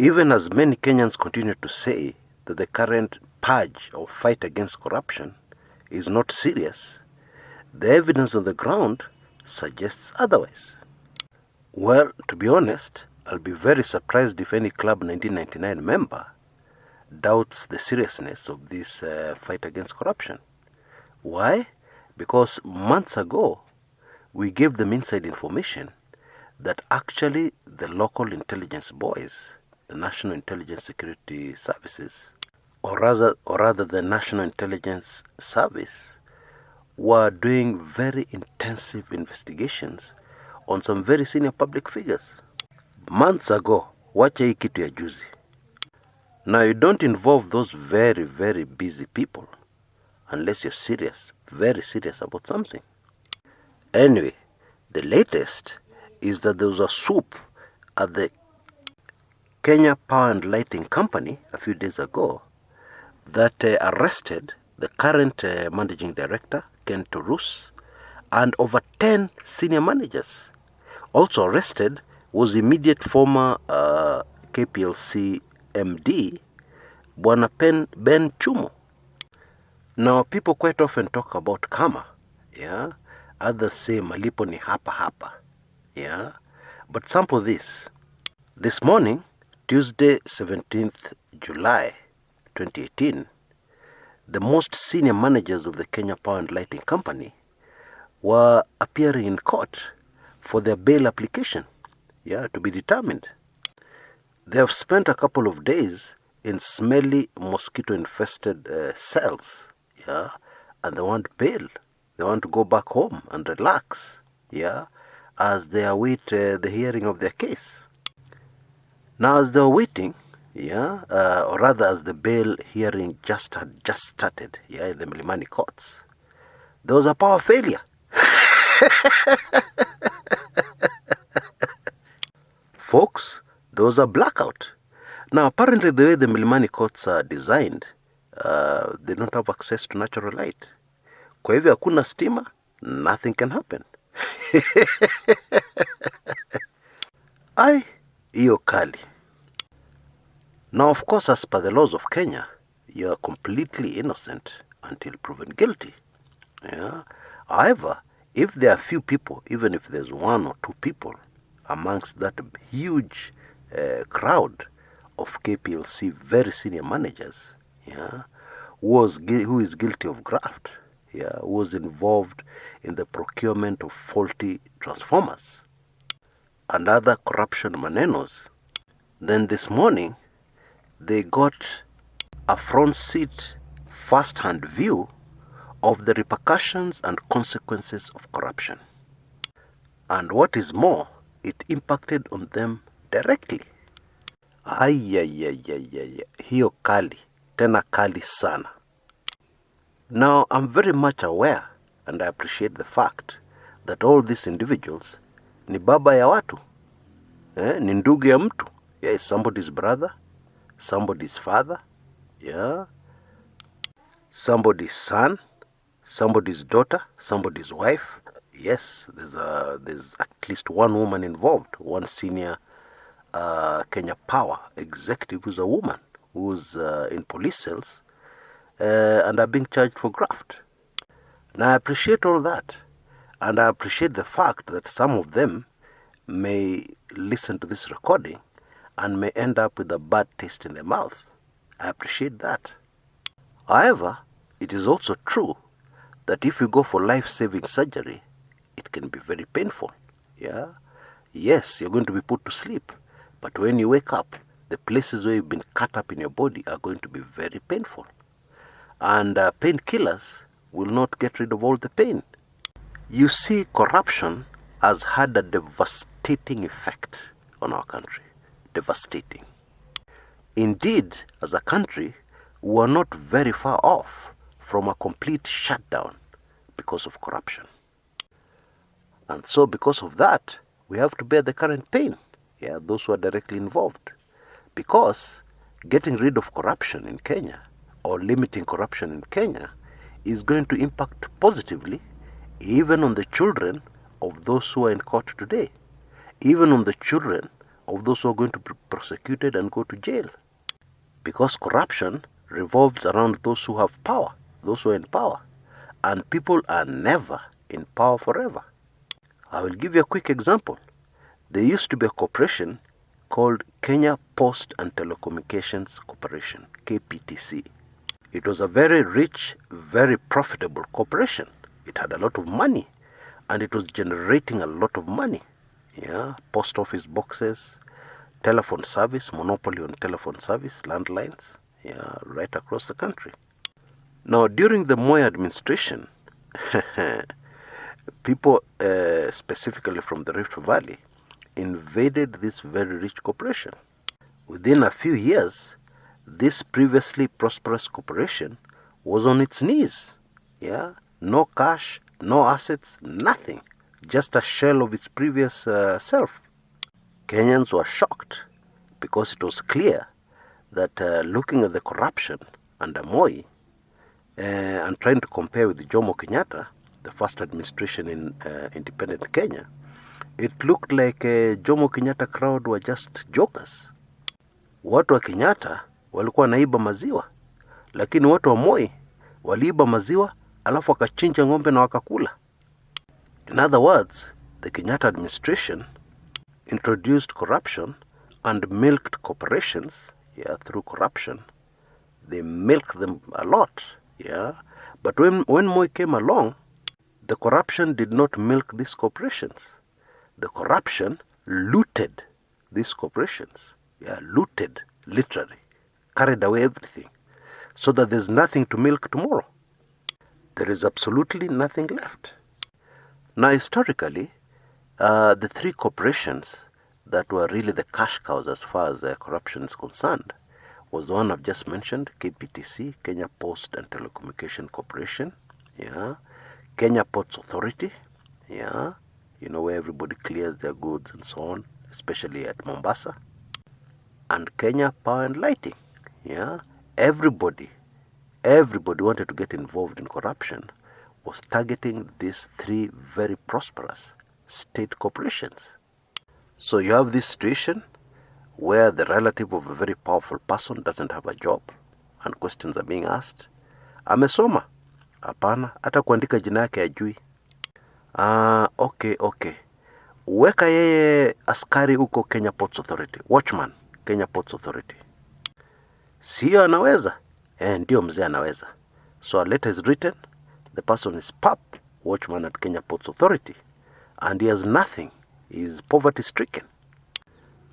Even as many Kenyans continue to say that the current purge or fight against corruption is not serious, the evidence on the ground suggests otherwise. Well, to be honest, I'll be very surprised if any Club 1999 member doubts the seriousness of this fight against corruption. Why? Because months ago, we gave them inside information that actually the local intelligence boys, the National Intelligence Security Services, or rather the National Intelligence Service, were doing very intensive investigations on some very senior public figures. Months ago, wacha hii kitu ya juzi. Now you don't involve those very, very busy people unless you're serious, very serious about something. Anyway, the latest is that there was a swoop at the Kenya Power and Lighting Company a few days ago that arrested the current managing director, Ken Torus, and over 10 senior managers. Also arrested was immediate former KPLC MD, Bwana Ben Chumo. Now, people quite often talk about karma, yeah? Others say malipo ni hapa hapa, yeah? But sample this. This morning, Tuesday, 17th July 2018, the most senior managers of the Kenya Power and Lighting Company were appearing in court for their bail application, yeah, to be determined. They have spent a couple of days in smelly, mosquito-infested cells, yeah, and they want bail. They want to go back home and relax, yeah, as they await the hearing of their case. Now, as they were waiting, yeah, or rather as the bail hearing had just started, yeah, in the Milimani courts, there was a power failure. Folks, there was a blackout. Now, apparently the way the Milimani courts are designed, they don't have access to natural light. Kwa hivyo hakuna stima, nothing can happen. Ai, hiyo kali. Now, of course, as per the laws of Kenya, you are completely innocent until proven guilty. Yeah? However, if there are few people, even if there's one or two people amongst that huge crowd of KPLC very senior managers, yeah, who is guilty of graft, yeah, who was involved in the procurement of faulty transformers and other corruption manenos, then this morning they got a front seat, first-hand view of the repercussions and consequences of corruption. And what is more, it impacted on them directly. Hiyo kali, tena kali sana. Now, I'm very much aware and I appreciate the fact that all these individuals ni baba ya watu, ni ndugu ya mtu. Yeah, somebody's brother, somebody's father, yeah, somebody's son, somebody's daughter, somebody's wife. Yes, there's at least one woman involved, one senior Kenya Power executive who's a woman, who's in police cells and are being charged for graft. Now, I appreciate all that, and I appreciate the fact that some of them may listen to this recording and may end up with a bad taste in their mouth. I appreciate that. However, it is also true that if you go for life-saving surgery, it can be very painful. Yeah? Yes, you're going to be put to sleep, but when you wake up, the places where you've been cut up in your body are going to be very painful. And painkillers will not get rid of all the pain. You see, corruption has had a devastating effect on our country. Devastating. Indeed, as a country, we are not very far off from a complete shutdown because of corruption. And so because of that, we have to bear the current pain, yeah, those who are directly involved. Because getting rid of corruption in Kenya, or limiting corruption in Kenya, is going to impact positively even on the children of those who are in court today, even on the children of those who are going to be prosecuted and go to jail. Because corruption revolves around those who have power, those who are in power. And people are never in power forever. I will give you a quick example. There used to be a corporation called Kenya Post and Telecommunications Corporation, KPTC. It was a very rich, very profitable corporation. It had a lot of money, and it was generating a lot of money. Yeah, post office boxes, telephone service, monopoly on telephone service, landlines, yeah, right across the country. Now, during the Moi administration, people, specifically from the Rift Valley, invaded this very rich corporation. Within a few years, this previously prosperous corporation was on its knees. Yeah, no cash, no assets, nothing, just a shell of its previous self. Kenyans were shocked because it was clear that looking at the corruption under Moi and trying to compare with Jomo Kenyatta, the first administration in independent Kenya, it looked like Jomo Kenyatta crowd were just jokers. Watu wa Kenyatta walikuwa naiba maziwa, lakini watu wa Moi waliiba maziwa alafu wakachinja ng'ombe na wakakula. In other words, the Kenyatta administration introduced corruption and milked corporations, yeah, through corruption. They milked them a lot, yeah. But when Moi came along, the corruption did not milk these corporations. The corruption looted these corporations. Yeah, looted, literally. Carried away everything. So that there's nothing to milk tomorrow. There is absolutely nothing left. Now, historically, the three corporations that were really the cash cows as far as corruption is concerned was the one I've just mentioned, KPTC, Kenya Post and Telecommunication Corporation, yeah, Kenya Ports Authority, yeah, you know, where everybody clears their goods and so on, especially at Mombasa, and Kenya Power and Lighting, yeah. Everybody wanted to get involved in corruption was targeting these three very prosperous state corporations. So you have this situation where the relative of a very powerful person doesn't have a job and questions are being asked. Amesoma? Hapana, hata kuandika jina yake hajui. Okay. Weka yeye askari huko Kenya Ports Authority. Watchman, Kenya Ports Authority. Sio anaweza? Ndio mzee anaweza. So a letter is written. The person is watchman at Kenya Ports Authority. And he has nothing. He is poverty stricken.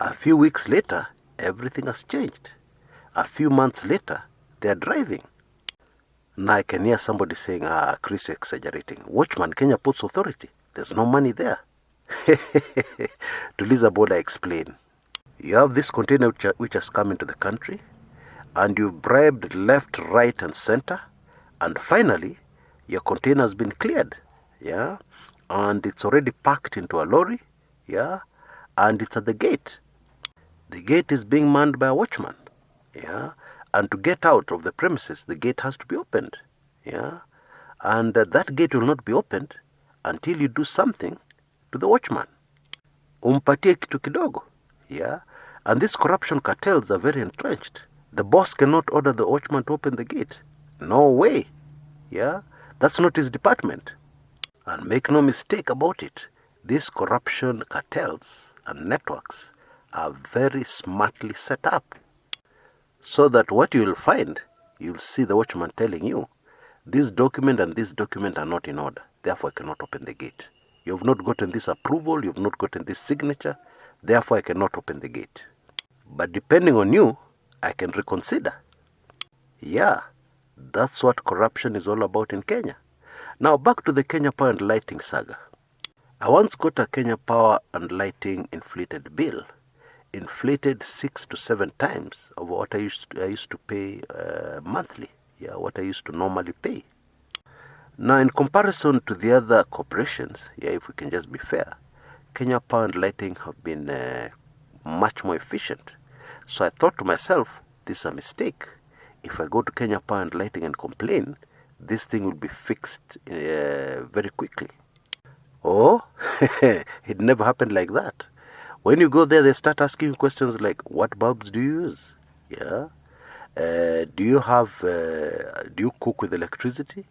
A few weeks later, everything has changed. A few months later, they are driving. Now I can hear somebody saying, Chris exaggerating. Watchman, Kenya Ports Authority. There's no money there. To Lisa Boda explain. You have this container which has come into the country, and you've bribed left, right, and center, and finally, your container has been cleared, yeah, and it's already packed into a lorry, yeah, and it's at the gate. The gate is being manned by a watchman, yeah, and to get out of the premises, the gate has to be opened, yeah, and that gate will not be opened until you do something to the watchman. Umpatie kitu kidogo, yeah, and these corruption cartels are very entrenched. The boss cannot order the watchman to open the gate. No way, yeah, that's not his department. And make no mistake about it, these corruption cartels and networks are very smartly set up. So that what you will find, you'll see the watchman telling you, this document and this document are not in order, therefore I cannot open the gate. You have not gotten this approval, you have not gotten this signature, therefore I cannot open the gate. But depending on you, I can reconsider. Yeah, that's what corruption is all about in Kenya. Now back to the Kenya Power and Lighting saga. I once got a Kenya Power and Lighting inflated bill, inflated 6 to 7 times of what I used to pay monthly. Yeah, what I used to normally pay. Now in comparison to the other corporations, yeah, if we can just be fair, Kenya Power and Lighting have been much more efficient. So I thought to myself, this is a mistake. If I go to Kenya Power and Lighting and complain, this thing will be fixed very quickly. Oh, it never happened like that. When you go there, they start asking you questions like, what bulbs do you use? Yeah. Do you cook with electricity?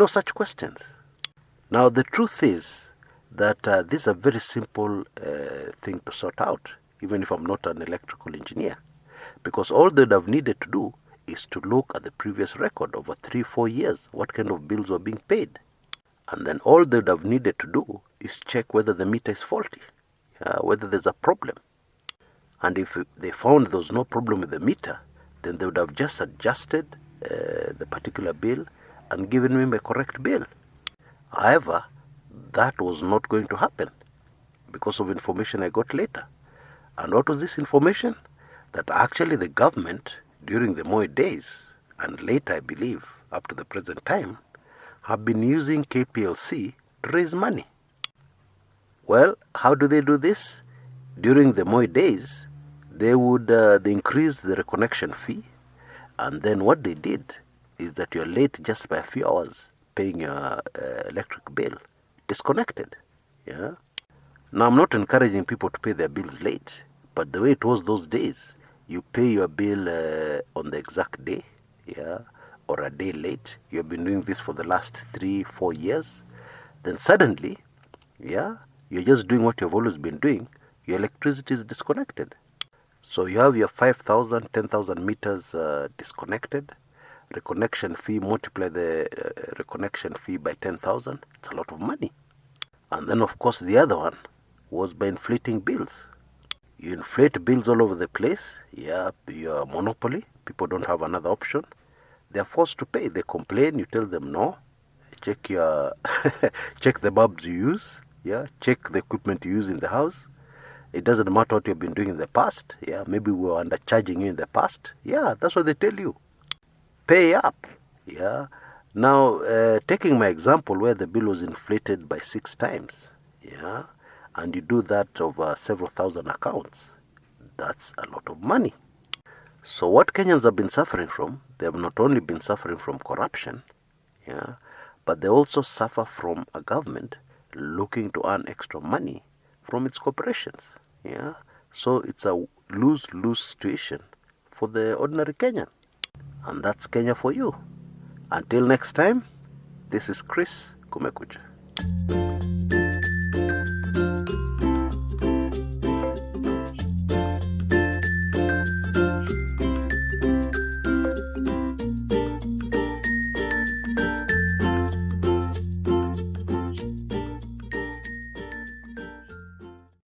Such questions. Now, the truth is that this is a very simple thing to sort out, even if I'm not an electrical engineer. Because all they'd have needed to do is to look at the previous record over 3-4 years, what kind of bills were being paid. And then all they'd have needed to do is check whether the meter is faulty, whether there's a problem. And if they found there was no problem with the meter, then they would have just adjusted the particular bill and given me a correct bill. However, that was not going to happen because of information I got later. And what was this information? That actually the government, during the Moi days, and later I believe, up to the present time, have been using KPLC to raise money. Well, how do they do this? During the Moi days, they increased the reconnection fee, and then what they did is that you're late just by a few hours paying your electric bill. Disconnected. Yeah. Now, I'm not encouraging people to pay their bills late, but the way it was those days, you pay your bill on the exact day, or a day late. You've been doing this for the last 3-4 years. Then suddenly, you're just doing what you've always been doing. Your electricity is disconnected. So you have your 5,000, 10,000 meters disconnected. Reconnection fee, multiply the reconnection fee by 10,000. It's a lot of money. And then, of course, the other one was by inflating bills. You inflate bills all over the place. Yeah, you're a monopoly. People don't have another option. They're forced to pay. They complain. You tell them no. Check your check the bulbs you use. Yeah, check the equipment you use in the house. It doesn't matter what you've been doing in the past. Yeah, maybe we were undercharging you in the past. Yeah, that's what they tell you. Pay up. Yeah. Now, taking my example where the bill was inflated by 6 times. Yeah. And you do that over several thousand accounts. That's a lot of money. So what Kenyans have been suffering from, they have not only been suffering from corruption, but they also suffer from a government looking to earn extra money from its corporations. Yeah. So it's a lose-lose situation for the ordinary Kenyan. And that's Kenya for you. Until next time, this is Kshs Kumekucha.